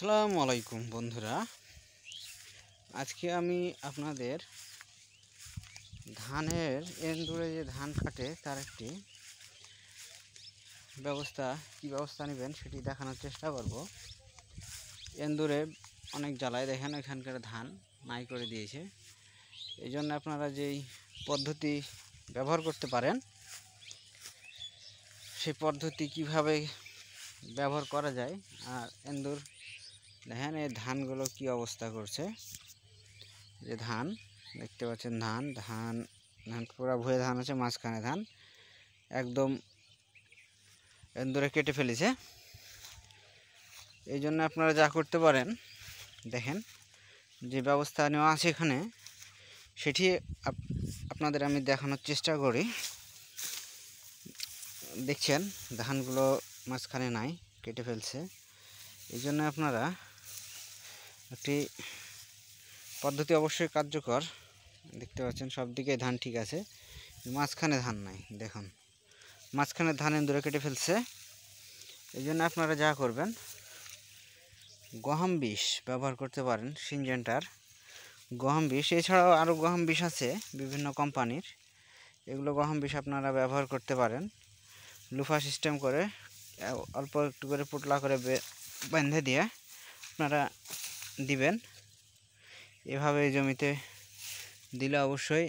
আসসালামু আলাইকুম বন্ধুরা, আজকে আমি আপনাদের ধানের এন্দুরে যে ধান কাটে তার একটি কি ব্যবস্থা নেবেন সেটি দেখানোর চেষ্টা করব। এন্দুরে অনেক জ্বালায়, দেখেন এখানকার ধান নাই করে দিয়েছে। এই জন্য আপনারা যেই পদ্ধতি ব্যবহার করতে পারেন সেই পদ্ধতি কিভাবে ব্যবহার করা যায়। আর এন্দুর দেখেন এই ধানগুলো কি অবস্থা করছে, যে ধান দেখতে পাচ্ছেন, ধান ধান ধান পুরা ভুয়ে ধান আছে, মাঝখানে ধান একদম এন্দুরে কেটে ফেলেছে। এই জন্য আপনারা যা করতে পারেন, দেখেন যে ব্যবস্থা নেওয়া আছে এখানে সেটি আপনাদের আমি দেখানোর চেষ্টা করি। দেখছেন ধানগুলো মাঝখানে নাই, কেটে ফেলছে। এই জন্য আপনারা একটি পদ্ধতি অবশ্যই কার্যকর। দেখতে পাচ্ছেন সব দিকে ধান ঠিক আছে, মাঝখানে ধান নাই, দেখুন মাঝখানে ধান এন্দুরে কেটে ফেলছে। এই জন্য আপনারা যা করবেন, গহম বিষ ব্যবহার করতে পারেন, সিনজেন্টার গহম বিষ। এছাড়াও আরও গহম বিষ আছে বিভিন্ন কোম্পানির, এগুলো গহম বিষ আপনারা ব্যবহার করতে পারেন। লুফা সিস্টেম করে অল্প একটু করে পুটলা করে বেঁধে দিয়ে আপনারা দিবেন। এভাবে জমিতে দিলে অবশ্যই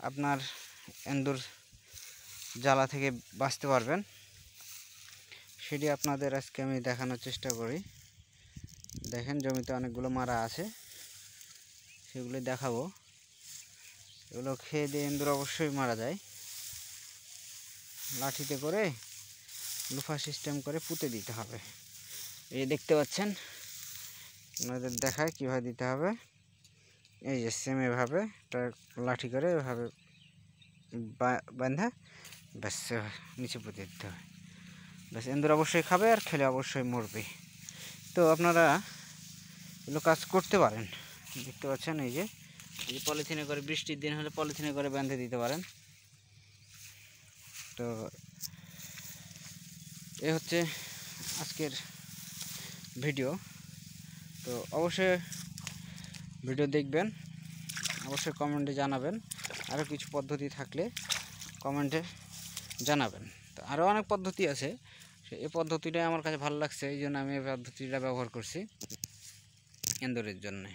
আপনার এন্দুর জ্বালা থেকে বাঁচতে পারবেন। সেটি আপনাদের আজকে আমি দেখানোর চেষ্টা করি। দেখেন জমিতে অনেকগুলো মারা আছে, সেগুলো দেখাবো। এগুলো খেয়ে দিয়ে এন্দুর অবশ্যই মারা যায়। লাঠিতে করে লুফা সিস্টেম করে পুঁতে দিতে হবে। এই দেখতে পাচ্ছেন, আপনাদের দেখায় কীভাবে দিতে হবে। এই যে সেম এভাবে লাঠি করে এভাবে বাঁধা ব্যাস নিচে পুঁতে দিতে হবে। ব্যাস এন্দুর অবশ্যই খাবে, আর খেলে অবশ্যই মরবে। তো আপনারা এগুলো কাজ করতে পারেন। দেখতে পাচ্ছেন এই যে পলিথিনে করে, বৃষ্টির দিন হলে পলিথিনে করে বেঁধে দিতে পারেন। তো এ হচ্ছে আজকের ভিডিও। তো অবশ্যই ভিডিও দেখবেন, অবশ্যই কমেন্টে জানাবেন। আরও কিছু পদ্ধতি থাকলে কমেন্টে জানাবেন। তো আরও অনেক পদ্ধতি আছে, এই পদ্ধতিটাই আমার কাছে ভালো লাগছে, এই জন্য আমি এই পদ্ধতিটা ব্যবহার করছি এন্দুরের জন্যে।